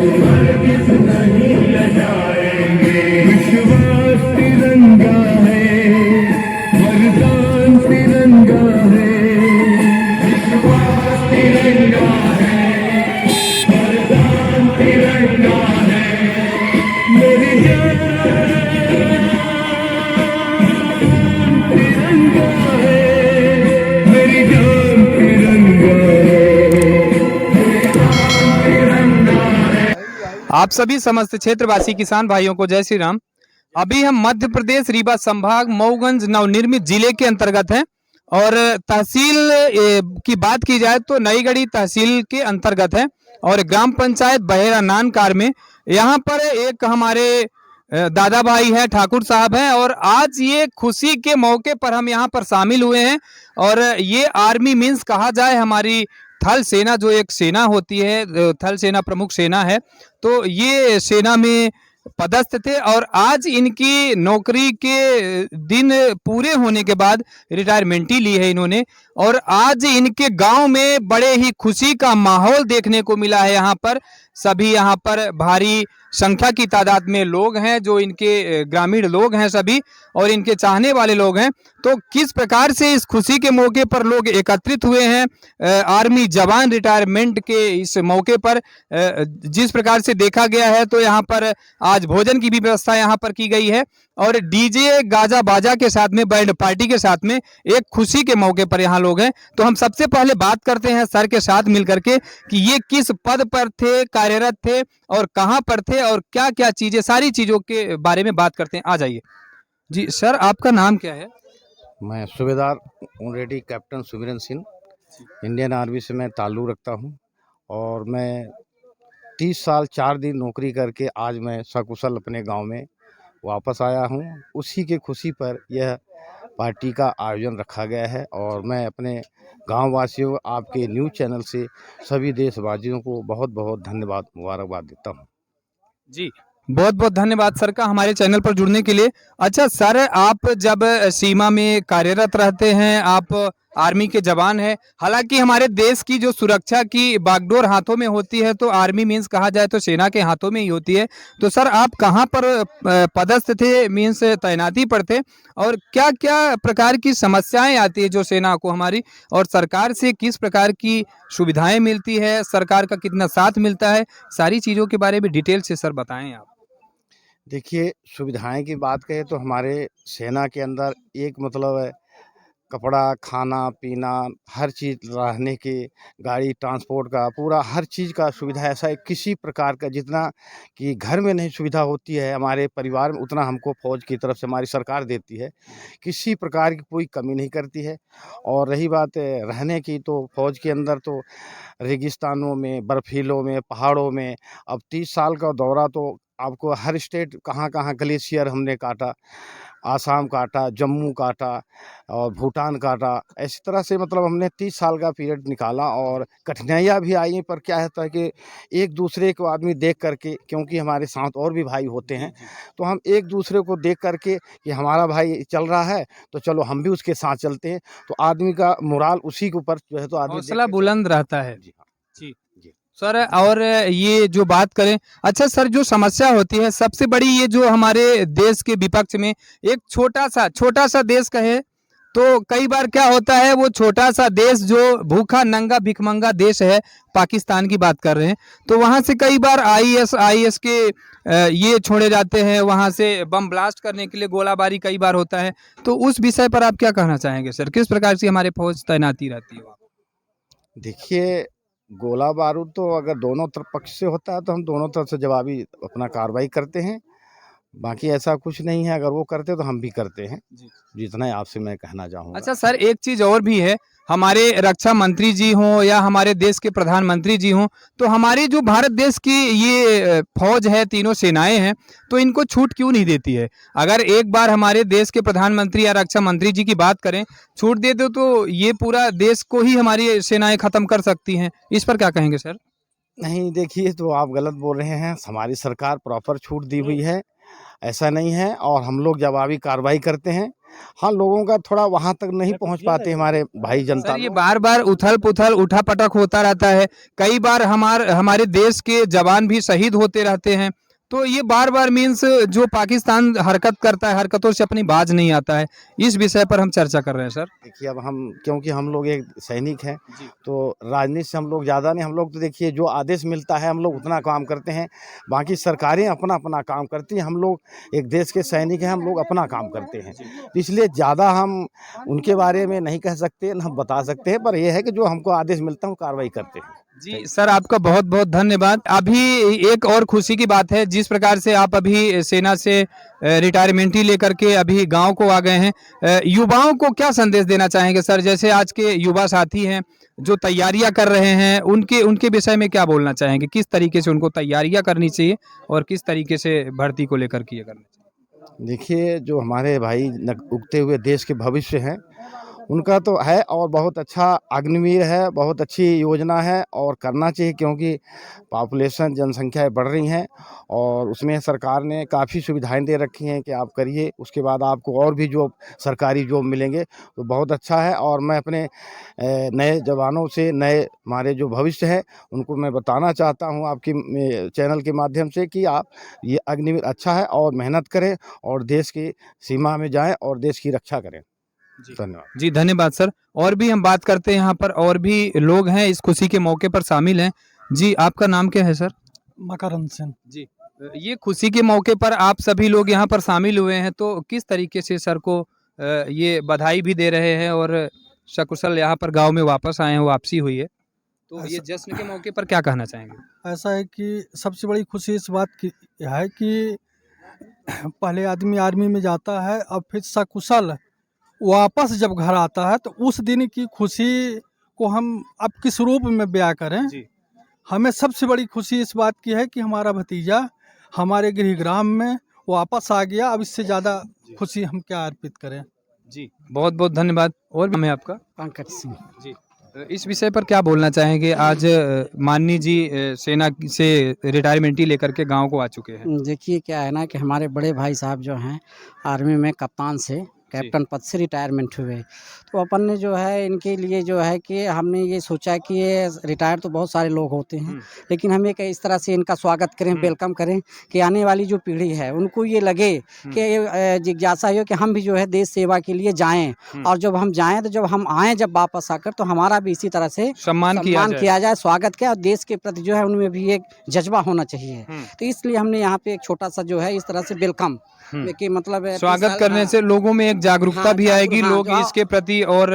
हरगिज़ नहीं लजाएंगे। विश्वास तिरंगा है, वरदान तिरंगा है। विश्वास तिरंगा है, वरदान तिरंगा है। मेरी जान तिरंगा है, मेरी जान तिरंगा है। आप सभी समस्त क्षेत्रवासी किसान भाइयों को जय श्री राम। अभी हम मध्य प्रदेश रीवा संभाग मऊगंज नवनिर्मित जिले के अंतर्गत हैं और तहसील की बात की जाए तो नईगढ़ी तहसील के अंतर्गत है और ग्राम पंचायत बहेरा नानकार में यहाँ पर एक हमारे दादा भाई हैं, ठाकुर साहब हैं और आज ये खुशी के मौके पर हम यहाँ पर शामिल हुए हैं। और ये आर्मी मीन्स कहा जाए हमारी थल सेना, जो एक सेना होती है, थल सेना प्रमुख सेना है, तो ये सेना में पदस्थ थे और आज इनकी नौकरी के दिन पूरे होने के बाद रिटायरमेंट ही ली है इन्होंने। और आज इनके गांव में बड़े ही खुशी का माहौल देखने को मिला है। यहाँ पर सभी यहाँ पर भारी संख्या की तादाद में लोग हैं, जो इनके ग्रामीण लोग हैं सभी और इनके चाहने वाले लोग हैं। तो किस प्रकार से इस खुशी के मौके पर लोग एकत्रित हुए हैं आर्मी जवान रिटायरमेंट के इस मौके पर, जिस प्रकार से देखा गया है तो यहाँ पर आज भोजन की भी व्यवस्था यहाँ पर की गई है और डीजे गाजा बाजा के साथ में, बैंड पार्टी के साथ में एक खुशी के मौके पर यहाँ लोग हैं। तो हम सबसे पहले बात करते हैं सर के साथ मिलकर के कि ये किस पद पर थे, कार्यरत थे और कहाँ पर थे और क्या क्या चीजें, सारी चीजों के बारे में बात करते हैं। आ जाइए जी। सर आपका नाम क्या है? मैं सूबेदार ऑनरेडी कैप्टन सुमिरन सिंह, इंडियन आर्मी से मैं ताल्लुक़ रखता हूं और मैं 30 साल 4 दिन नौकरी करके आज मैं सकुशल अपने गांव में वापस आया हूं। उसी के खुशी पर यह पार्टी का आयोजन रखा गया है और मैं अपने गांव वासियों, आपके न्यूज़ चैनल से सभी देशवासियों को बहुत बहुत धन्यवाद, मुबारकबाद देता हूं। जी बहुत बहुत धन्यवाद सर का हमारे चैनल पर जुड़ने के लिए। अच्छा सर, आप जब सीमा में कार्यरत रहते हैं, आप आर्मी के जवान हैं, हालांकि हमारे देश की जो सुरक्षा की बागडोर हाथों में होती है तो आर्मी मीन्स कहा जाए तो सेना के हाथों में ही होती है। तो सर आप कहाँ पर पदस्थ थे, मीन्स तैनाती पर थे और क्या क्या प्रकार की समस्याएं आती है जो सेना को हमारी, और सरकार से किस प्रकार की सुविधाएं मिलती है, सरकार का कितना साथ मिलता है, सारी चीज़ों के बारे में डिटेल से सर बताएं आप। देखिए, सुविधाएं की बात करें तो हमारे सेना के अंदर एक मतलब है कपड़ा, खाना पीना, हर चीज़, रहने की गाड़ी ट्रांसपोर्ट का पूरा हर चीज़ का सुविधा ऐसा है, किसी प्रकार का जितना कि घर में नहीं सुविधा होती है हमारे परिवार में, उतना हमको फ़ौज की तरफ से हमारी सरकार देती है। किसी प्रकार की कोई कमी नहीं करती है। और रही बात रहने की, तो फ़ौज के अंदर तो रेगिस्तानों में, बर्फीलों में, पहाड़ों में, अब 30 साल का दौरा तो आपको हर स्टेट कहाँ-कहाँ ग्लेशियर हमने काटा, आसाम काटा, जम्मू काटा और भूटान काटा। इस तरह से मतलब हमने 30 साल का पीरियड निकाला और कठिनाइयाँ भी आई, पर क्या होता है कि एक दूसरे को आदमी देख करके, क्योंकि हमारे साथ और भी भाई होते हैं, तो हम एक दूसरे को देख करके कि हमारा भाई चल रहा है तो चलो हम भी उसके साथ चलते हैं, तो आदमी का मोराल उसी के ऊपर जो है तो आदमी हौसला बुलंद रहता है। जी हाँ। जी जी। सर, और ये जो बात करें, अच्छा सर, जो समस्या होती है सबसे बड़ी, ये जो हमारे देश के विपक्ष में एक छोटा सा देश कहे तो कई बार क्या होता है, वो छोटा सा देश जो भूखा नंगा भिखमंगा देश है, पाकिस्तान की बात कर रहे हैं, तो वहाँ से कई बार आईएस के ये छोड़े जाते हैं, वहाँ से बम ब्लास्ट करने के लिए गोलाबारी कई बार होता है। तो उस विषय पर आप क्या कहना चाहेंगे सर, किस प्रकार से हमारे फौज तैनाती रहती है वहाँ? देखिए, गोला बारूद तो अगर दोनों तरफ पक्ष से होता है तो हम दोनों तरफ से जवाबी अपना कार्रवाई करते हैं। बाकी ऐसा कुछ नहीं है, अगर वो करते तो हम भी करते हैं। जी। जितना ही आपसे मैं कहना चाहूँगा। अच्छा सर, एक चीज़ और भी है, हमारे रक्षा मंत्री जी हों या हमारे देश के प्रधानमंत्री जी हों, तो हमारी जो भारत देश की ये फौज है, तीनों सेनाएं हैं, तो इनको छूट क्यों नहीं देती है? अगर एक बार हमारे देश के प्रधानमंत्री या रक्षा मंत्री जी की बात करें, छूट दे दो तो ये पूरा देश को ही हमारी सेनाएं खत्म कर सकती हैं। इस पर क्या कहेंगे सर? नहीं, देखिए, तो आप गलत बोल रहे हैं। हमारी सरकार प्रॉपर छूट दी हुई है, ऐसा नहीं है, और हम लोग जवाबी कार्रवाई करते हैं। हाँ, लोगों का थोड़ा वहाँ तक नहीं पहुँच पाते हमारे भाई जनता सर ये लोग। बार बार उथल पुथल उठा पटक होता रहता है, कई बार हमारे देश के जवान भी शहीद होते रहते हैं, तो ये बार बार मीन्स जो पाकिस्तान हरकत करता है हरकतों से अपनी बाज नहीं आता है, इस विषय पर हम चर्चा कर रहे हैं सर। देखिए अब हम, क्योंकि हम लोग एक सैनिक हैं, जी। तो राजनीति से हम लोग ज़्यादा नहीं, हम लोग तो देखिए जो आदेश मिलता है हम लोग उतना काम करते हैं, बाकी सरकारें अपना अपना काम करती हैं, हम लोग एक देश के सैनिक हैं, हम लोग अपना काम करते हैं, तो इसलिए ज़्यादा हम उनके बारे में नहीं कह सकते, न हम बता सकते हैं, पर यह है कि जो हमको आदेश मिलता है वो कार्रवाई करते हैं। जी सर आपका बहुत बहुत धन्यवाद। अभी एक और खुशी की बात है, जिस प्रकार से आप अभी सेना से रिटायरमेंट लेकर के अभी गांव को आ गए हैं, युवाओं को क्या संदेश देना चाहेंगे सर? जैसे आज के युवा साथी हैं जो तैयारियां कर रहे हैं, उनके उनके विषय में क्या बोलना चाहेंगे? किस तरीके से उनको तैयारियां करनी चाहिए और किस तरीके से भर्ती को लेकर के ये करना चाहिए? देखिए जो हमारे भाई उगते हुए देश के भविष्य हैं, उनका तो है और बहुत अच्छा अग्निवीर है, बहुत अच्छी योजना है और करना चाहिए, क्योंकि पॉपुलेशन जनसंख्याएं बढ़ रही हैं और उसमें सरकार ने काफ़ी सुविधाएं दे रखी हैं कि आप करिए, उसके बाद आपको और भी जॉब, सरकारी जॉब मिलेंगे, तो बहुत अच्छा है। और मैं अपने नए जवानों से, नए हमारे जो भविष्य है, उनको मैं बताना चाहता हूँ आपकी चैनल के माध्यम से कि आप ये अग्निवीर अच्छा है और मेहनत करें और देश की सीमा में जाएं और देश की रक्षा करें। धन्यवाद। जी धन्यवाद सर। और भी हम बात करते हैं, यहाँ पर और भी लोग हैं इस खुशी के मौके पर शामिल हैं। जी आपका नाम क्या है सर? मकरंद सेन। जी ये खुशी के मौके पर आप सभी लोग यहाँ पर शामिल हुए हैं, तो किस तरीके से सर को ये बधाई भी दे रहे हैं और सकुशल यहाँ पर गांव में वापस आए हैं, वापसी हुई है, तो ये जश्न के मौके पर क्या कहना चाहेंगे? ऐसा है कि सबसे बड़ी खुशी इस बात की है कि पहले आदमी आर्मी में जाता है, अब फिर सकुशल वापस जब घर आता है, तो उस दिन की खुशी को हम अब किस रूप में बयां करें। जी। हमें सबसे बड़ी खुशी इस बात की है कि हमारा भतीजा हमारे गृहग्राम में वापस आ गया। अब इससे ज़्यादा खुशी हम क्या अर्पित करें। जी बहुत बहुत धन्यवाद। और नाम है आपका? पंकज सिंह। जी इस विषय पर क्या बोलना चाहेंगे? आज माननीय जी सेना से रिटायरमेंट लेकर के गांव को आ चुके हैं। देखिए क्या है ना कि हमारे बड़े भाई साहब जो हैं आर्मी में कप्तान से कैप्टन पद से रिटायरमेंट हुए, तो अपन ने जो है इनके लिए जो है कि हमने ये सोचा कि ये रिटायर तो बहुत सारे लोग होते हैं, लेकिन हम एक इस तरह से इनका स्वागत करें, वेलकम करें कि आने वाली जो पीढ़ी है उनको ये लगे कि जिज्ञासा हो कि हम भी जो है देश सेवा के लिए जाएं, और जब हम जाएं तो जब हम आएँ जब वापस आकर, तो हमारा भी इसी तरह से सम्मान किया जाए, स्वागत किया, और देश के प्रति जो है उनमें भी एक जज्बा होना चाहिए। तो इसलिए हमने यहाँ पे एक छोटा सा जो है इस तरह से वेलकम कि मतलब स्वागत करने से लोगों में एक जागरूकता भी आएगी, लोग इसके प्रति और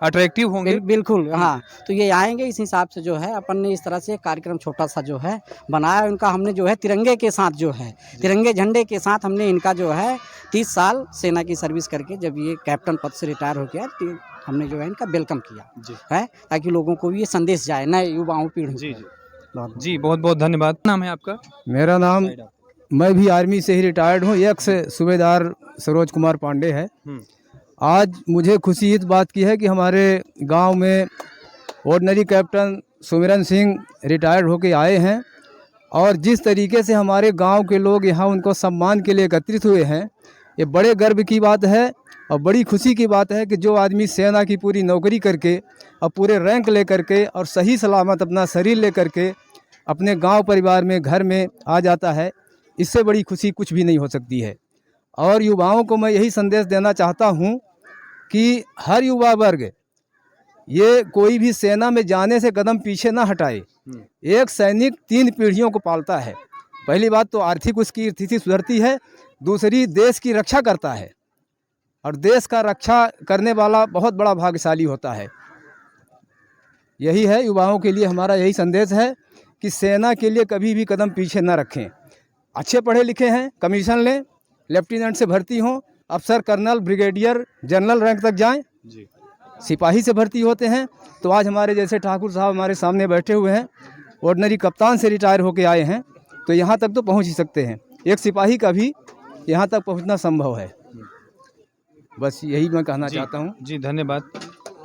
अट्रैक्टिव होंगे। बिल्कुल हाँ, तो ये आएंगे, इस हिसाब से जो है अपन ने इस तरह से कार्यक्रम छोटा सा जो है बनाया। उनका हमने जो है तिरंगे के साथ जो है, तिरंगे झंडे के साथ हमने इनका जो है 30 साल सेना की सर्विस करके जब ये कैप्टन पद से रिटायर हो गया, तो हमने जो है इनका वेलकम किया है, ताकि लोगों को भी ये संदेश जाए, नए युवाओं पीढ़ी को। जी बहुत बहुत धन्यवाद। नाम है आपका? मेरा नाम, मैं भी आर्मी से ही रिटायर्ड हूँ, एक्स सूबेदार सरोज कुमार पांडे है। आज मुझे खुशी इस बात की है कि हमारे गांव में ऑर्डिनरी कैप्टन सुमिरन सिंह रिटायर्ड होके आए हैं, और जिस तरीके से हमारे गांव के लोग यहाँ उनको सम्मान के लिए एकत्रित हुए हैं, ये बड़े गर्व की बात है और बड़ी खुशी की बात है कि जो आदमी सेना की पूरी नौकरी करके और पूरे रैंक ले करके और सही सलामत अपना शरीर ले करके अपने गांव परिवार में घर में आ जाता है, इससे बड़ी खुशी कुछ भी नहीं हो सकती है। और युवाओं को मैं यही संदेश देना चाहता हूं कि हर युवा वर्ग ये कोई भी सेना में जाने से कदम पीछे ना हटाए। एक सैनिक 3 पीढ़ियों को पालता है। पहली बात तो आर्थिक उसकी स्थिति सुधरती है, दूसरी देश की रक्षा करता है, और देश का रक्षा करने वाला बहुत बड़ा भाग्यशाली होता है। यही है युवाओं के लिए हमारा यही संदेश है कि सेना के लिए कभी भी कदम पीछे ना रखें। अच्छे पढ़े लिखे हैं, कमीशन लें, लेफ्टिनेंट से भर्ती हों, अफसर, कर्नल, ब्रिगेडियर, जनरल रैंक तक जाएं, सिपाही से भर्ती होते हैं। तो आज हमारे जैसे ठाकुर साहब हमारे सामने बैठे हुए हैं, ऑर्डिनरी कप्तान से रिटायर होके आए हैं, तो यहाँ तक तो पहुँच ही सकते हैं। एक सिपाही का भी यहाँ तक पहुँचना संभव है। बस यही मैं कहना चाहता हूँ। जी धन्यवाद।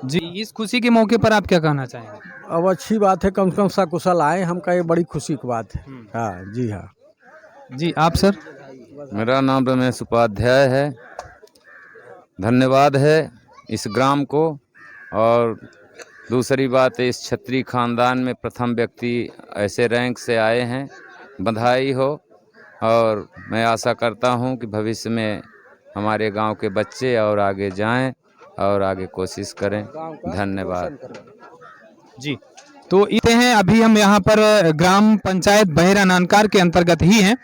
जी इस खुशी के मौके पर आप क्या कहना चाहेंगे? अब अच्छी बात है, कम से कम सकुशल आए, हमका ये बड़ी खुशी की बात है। हाँ जी हाँ। जी आप सर? मेरा नाम रमेश उपाध्याय है, धन्यवाद है इस ग्राम को। और दूसरी बात है, इस क्षत्रिय खानदान में प्रथम व्यक्ति ऐसे रैंक से आए हैं, बधाई हो। और मैं आशा करता हूं कि भविष्य में हमारे गांव के बच्चे और आगे जाएं और आगे कोशिश करें। धन्यवाद जी। तो इतने हैं, अभी हम यहाँ पर ग्राम पंचायत बहेरा नानकार के अंतर्गत ही हैं।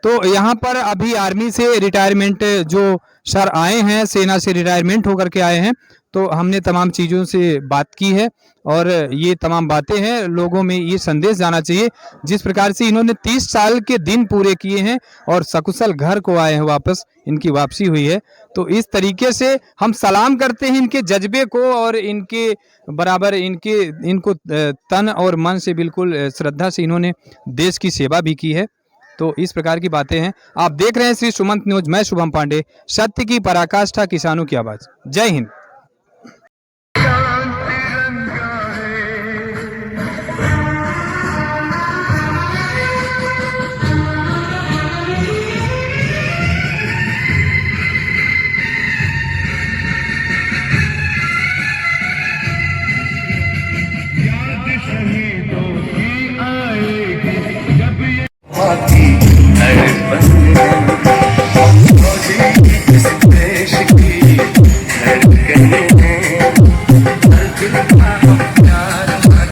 तो यहाँ पर अभी आर्मी से रिटायरमेंट जो सर आए हैं, सेना से रिटायरमेंट होकर के आए हैं, तो हमने तमाम चीज़ों से बात की है और ये तमाम बातें हैं। लोगों में ये संदेश जाना चाहिए, जिस प्रकार से इन्होंने 30 साल के दिन पूरे किए हैं और सकुशल घर को आए हैं, वापस इनकी वापसी हुई है। तो इस तरीके से हम सलाम करते हैं इनके जज्बे को और इनके बराबर इनको तन और मन से बिल्कुल श्रद्धा से इन्होंने देश की सेवा भी की है। तो इस प्रकार की बातें हैं। आप देख रहे हैं श्री सुमंत न्यूज, मैं शुभम पांडे, सत्य की पराकाष्ठा, किसानों की आवाज। जय हिंद। शहीदों की आएगी जब ये हाथी है बंदे